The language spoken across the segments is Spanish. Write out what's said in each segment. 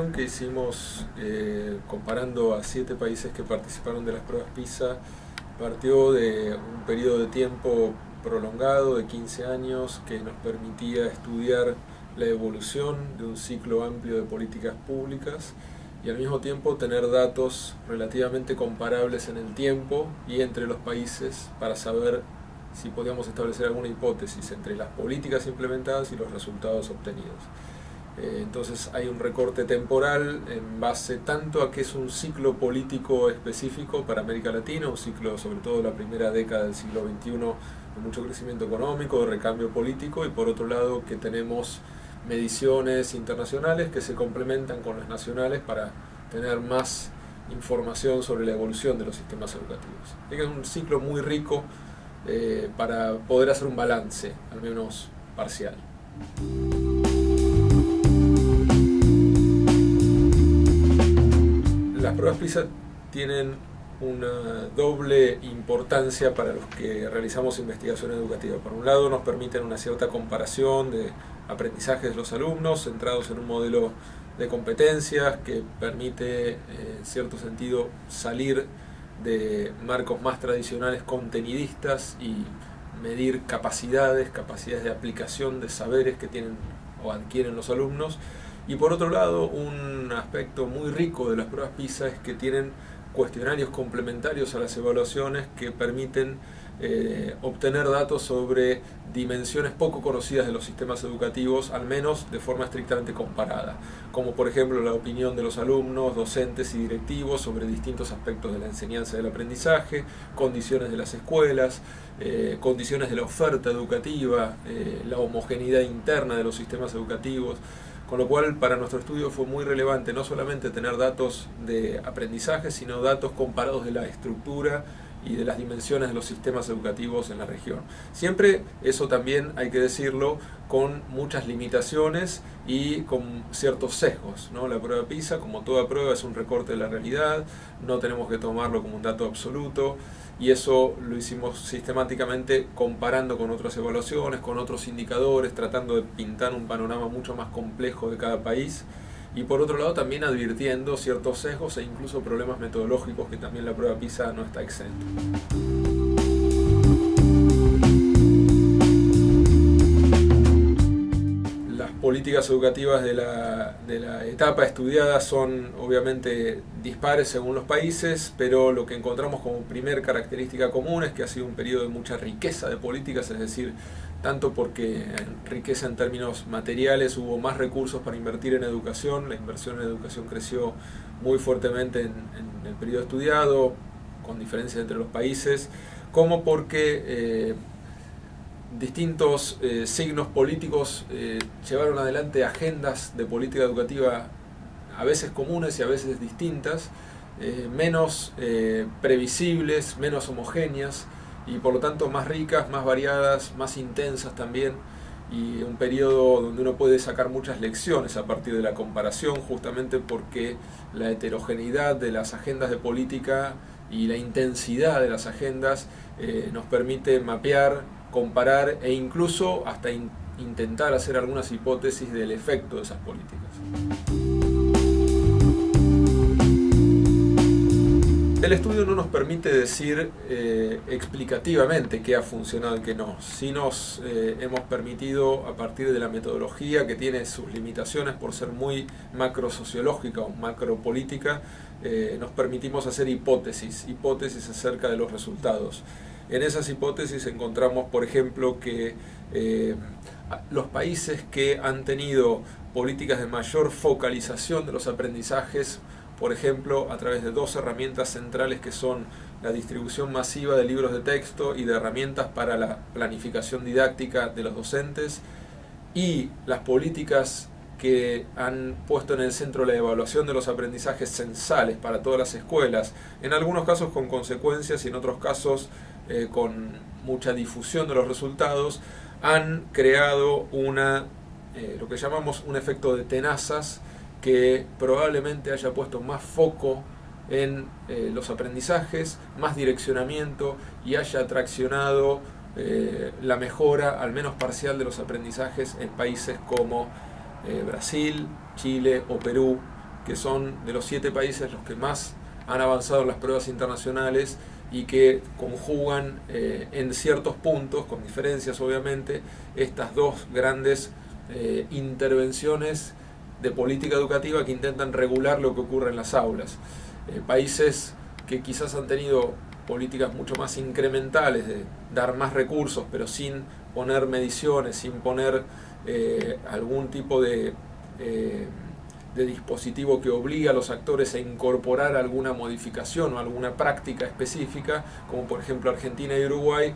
investigación que hicimos comparando a 7 países que participaron de las pruebas PISA partió de un periodo de tiempo prolongado de 15 años que nos permitía estudiar la evolución de un ciclo amplio de políticas públicas y al mismo tiempo tener datos relativamente comparables en el tiempo y entre los países para saber si podíamos establecer alguna hipótesis entre las políticas implementadas y los resultados obtenidos. Entonces hay un recorte temporal en base tanto a que es un ciclo político específico para América Latina, un ciclo sobre todo de la primera década del siglo XXI de mucho crecimiento económico, de recambio político, y por otro lado que tenemos mediciones internacionales que se complementan con las nacionales para tener más información sobre la evolución de los sistemas educativos. Así que es un ciclo muy rico para poder hacer un balance, al menos parcial. Las pruebas PISA tienen una doble importancia para los que realizamos investigación educativa. Por un lado, nos permiten una cierta comparación de aprendizajes de los alumnos centrados en un modelo de competencias que permite, en cierto sentido, salir de marcos más tradicionales contenidistas y medir capacidades de aplicación de saberes que tienen o adquieren los alumnos. Y por otro lado, un aspecto muy rico de las pruebas PISA es que tienen cuestionarios complementarios a las evaluaciones que permiten obtener datos sobre dimensiones poco conocidas de los sistemas educativos, al menos de forma estrictamente comparada, como por ejemplo la opinión de los alumnos, docentes y directivos sobre distintos aspectos de la enseñanza y del aprendizaje, condiciones de las escuelas, condiciones de la oferta educativa, la homogeneidad interna de los sistemas educativos. Con lo cual, para nuestro estudio fue muy relevante no solamente tener datos de aprendizaje, sino datos comparados de la estructura y de las dimensiones de los sistemas educativos en la región. Siempre, eso también hay que decirlo, con muchas limitaciones y con ciertos sesgos, ¿no? La prueba PISA, como toda prueba, es un recorte de la realidad, no tenemos que tomarlo como un dato absoluto, y eso lo hicimos sistemáticamente comparando con otras evaluaciones, con otros indicadores, tratando de pintar un panorama mucho más complejo de cada país, y por otro lado también advirtiendo ciertos sesgos e incluso problemas metodológicos que también la prueba PISA no está exento. Las políticas educativas de la etapa estudiada son obviamente dispares según los países, pero lo que encontramos como primer característica común es que ha sido un periodo de mucha riqueza de políticas, es decir, tanto porque riqueza en términos materiales, hubo más recursos para invertir en educación, la inversión en educación creció muy fuertemente en el periodo estudiado, con diferencias entre los países, como porque distintos signos políticos llevaron adelante agendas de política educativa a veces comunes y a veces distintas, menos previsibles, menos homogéneas y por lo tanto más ricas, más variadas, más intensas también, y un periodo donde uno puede sacar muchas lecciones a partir de la comparación, justamente porque la heterogeneidad de las agendas de política y la intensidad de las agendas nos permite mapear, comparar e incluso hasta intentar hacer algunas hipótesis del efecto de esas políticas. El estudio no nos permite decir explicativamente qué ha funcionado y qué no. Sí nos hemos permitido, a partir de la metodología que tiene sus limitaciones por ser muy macrosociológica o macropolítica, nos permitimos hacer hipótesis acerca de los resultados. En esas hipótesis encontramos, por ejemplo, que los países que han tenido políticas de mayor focalización de los aprendizajes, por ejemplo, a través de 2 herramientas centrales que son la distribución masiva de libros de texto y de herramientas para la planificación didáctica de los docentes, y las políticas que han puesto en el centro la evaluación de los aprendizajes censales para todas las escuelas, en algunos casos con consecuencias y en otros casos con mucha difusión de los resultados, han creado lo que llamamos un efecto de tenazas, que probablemente haya puesto más foco en los aprendizajes, más direccionamiento, y haya traccionado la mejora, al menos parcial, de los aprendizajes en países como Brasil, Chile o Perú, que son de los 7 países los que más han avanzado en las pruebas internacionales y que conjugan en ciertos puntos, con diferencias obviamente, estas dos grandes intervenciones de política educativa que intentan regular lo que ocurre en las aulas. Países que quizás han tenido políticas mucho más incrementales de dar más recursos, pero sin poner mediciones, sin poner algún tipo de dispositivo que obliga a los actores a incorporar alguna modificación o alguna práctica específica, como por ejemplo Argentina y Uruguay,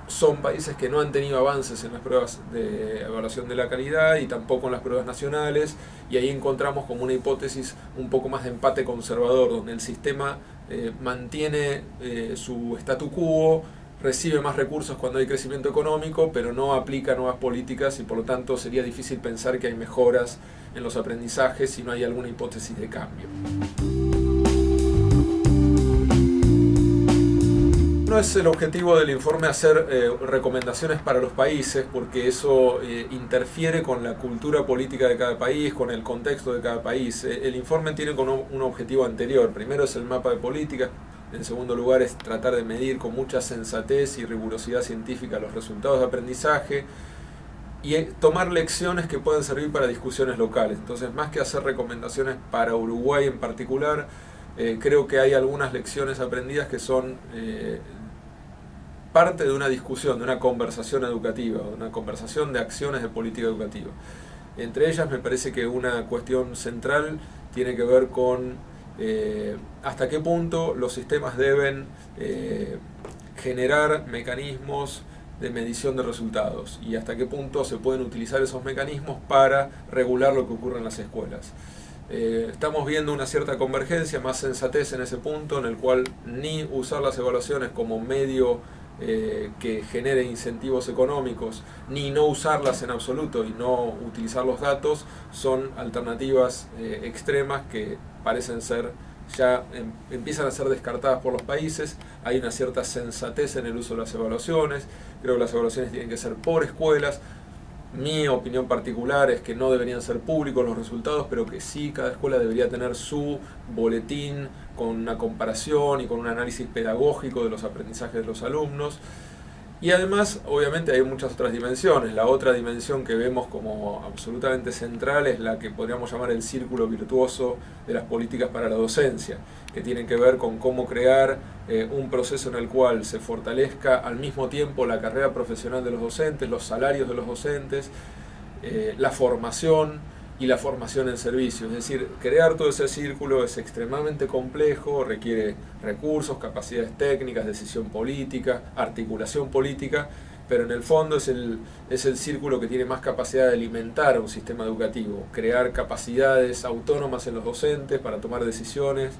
son países que no han tenido avances en las pruebas de evaluación de la calidad y tampoco en las pruebas nacionales, y ahí encontramos como una hipótesis un poco más de empate conservador, donde el sistema mantiene su statu quo, recibe más recursos cuando hay crecimiento económico, pero no aplica nuevas políticas y por lo tanto sería difícil pensar que hay mejoras en los aprendizajes si no hay alguna hipótesis de cambio. No es el objetivo del informe hacer recomendaciones para los países, porque eso interfiere con la cultura política de cada país, con el contexto de cada país. El informe tiene un objetivo anterior. Primero es el mapa de políticas. En segundo lugar es tratar de medir con mucha sensatez y rigurosidad científica los resultados de aprendizaje y tomar lecciones que puedan servir para discusiones locales. Entonces, más que hacer recomendaciones para Uruguay en particular, creo que hay algunas lecciones aprendidas que son parte de una discusión, de una conversación educativa, de una conversación de acciones de política educativa. Entre ellas me parece que una cuestión central tiene que ver con hasta qué punto los sistemas deben generar mecanismos de medición de resultados y hasta qué punto se pueden utilizar esos mecanismos para regular lo que ocurre en las escuelas. Estamos viendo una cierta convergencia, más sensatez en ese punto, en el cual ni usar las evaluaciones como medio que genere incentivos económicos, ni no usarlas en absoluto y no utilizar los datos, son alternativas extremas que parecen ser ya empiezan a ser descartadas por los países. Hay una cierta sensatez en el uso de las evaluaciones. Creo que las evaluaciones tienen que ser por escuelas. Mi opinión particular es que no deberían ser públicos los resultados, pero que sí, cada escuela debería tener su boletín con una comparación y con un análisis pedagógico de los aprendizajes de los alumnos. Y además, obviamente, hay muchas otras dimensiones. La otra dimensión que vemos como absolutamente central es la que podríamos llamar el círculo virtuoso de las políticas para la docencia, que tienen que ver con cómo crear un proceso en el cual se fortalezca al mismo tiempo la carrera profesional de los docentes, los salarios de los docentes, la formación y la formación en servicio. Es decir, crear todo ese círculo es extremadamente complejo, requiere recursos, capacidades técnicas, decisión política, articulación política, pero en el fondo es el círculo que tiene más capacidad de alimentar un sistema educativo, crear capacidades autónomas en los docentes para tomar decisiones,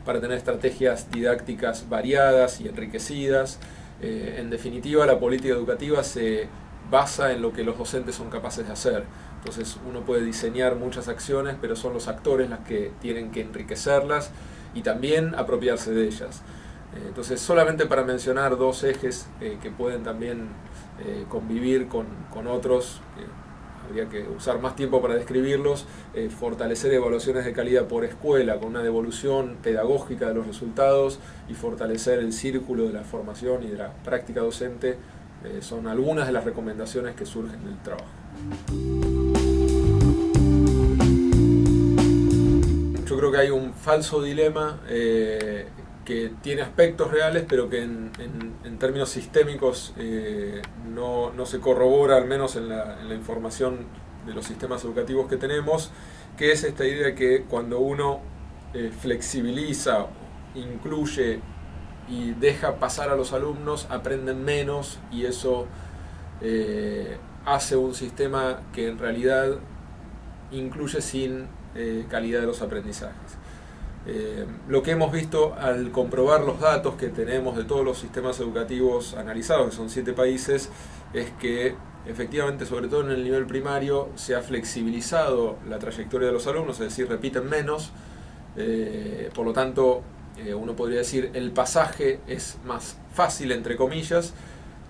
para tener estrategias didácticas variadas y enriquecidas. En definitiva, la política educativa se basa en lo que los docentes son capaces de hacer. Entonces uno puede diseñar muchas acciones, pero son los actores las que tienen que enriquecerlas y también apropiarse de ellas. Entonces, solamente para mencionar dos ejes que pueden también convivir con otros, habría que usar más tiempo para describirlos, fortalecer evaluaciones de calidad por escuela con una devolución pedagógica de los resultados y fortalecer el círculo de la formación y de la práctica docente, son algunas de las recomendaciones que surgen del trabajo. Yo creo que hay un falso dilema que tiene aspectos reales, pero que en términos sistémicos no se corrobora, al menos en la información de los sistemas educativos que tenemos, que es esta idea que cuando uno flexibiliza, incluye y deja pasar a los alumnos, aprenden menos, y eso hace un sistema que en realidad incluye sin calidad de los aprendizajes. Lo que hemos visto al comprobar los datos que tenemos de todos los sistemas educativos analizados, que son 7 países, es que efectivamente, sobre todo en el nivel primario, se ha flexibilizado la trayectoria de los alumnos, es decir, repiten menos, por lo tanto, uno podría decir el pasaje es más fácil, entre comillas.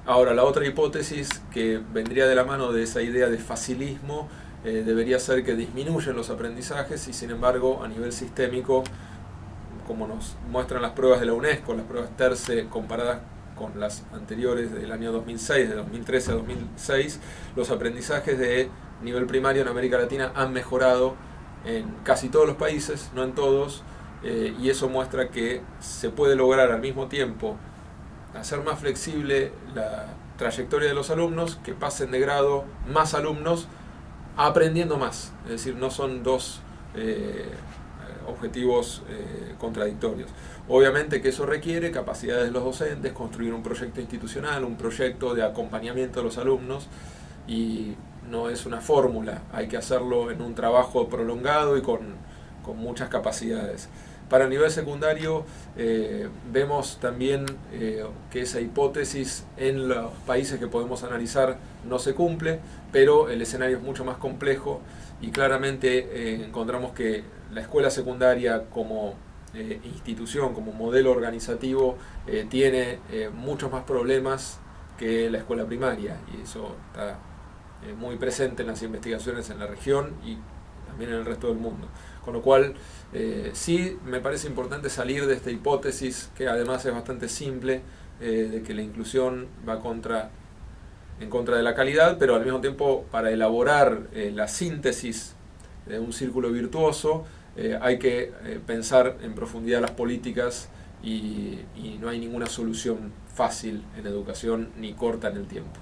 Ahora, la otra hipótesis que vendría de la mano de esa idea de facilismo debería ser que disminuyen los aprendizajes y sin embargo a nivel sistémico, como nos muestran las pruebas de la UNESCO, las pruebas TERCE comparadas con las anteriores del año 2006, de 2013 a 2006, los aprendizajes de nivel primario en América Latina han mejorado en casi todos los países, no en todos, y eso muestra que se puede lograr al mismo tiempo hacer más flexible la trayectoria de los alumnos, que pasen de grado más alumnos aprendiendo más, es decir, no son dos objetivos contradictorios. Obviamente que eso requiere capacidades de los docentes, construir un proyecto institucional, un proyecto de acompañamiento de los alumnos, y no es una fórmula, hay que hacerlo en un trabajo prolongado y con muchas capacidades. Para el nivel secundario vemos también que esa hipótesis en los países que podemos analizar no se cumple, pero el escenario es mucho más complejo y claramente encontramos que la escuela secundaria como institución, como modelo organizativo, tiene muchos más problemas que la escuela primaria, y eso está muy presente en las investigaciones en la región y también en el resto del mundo. Con lo cual, sí me parece importante salir de esta hipótesis, que además es bastante simple, de que la inclusión va en contra de la calidad, pero al mismo tiempo para elaborar la síntesis de un círculo virtuoso hay que pensar en profundidad las políticas y no hay ninguna solución fácil en educación ni corta en el tiempo.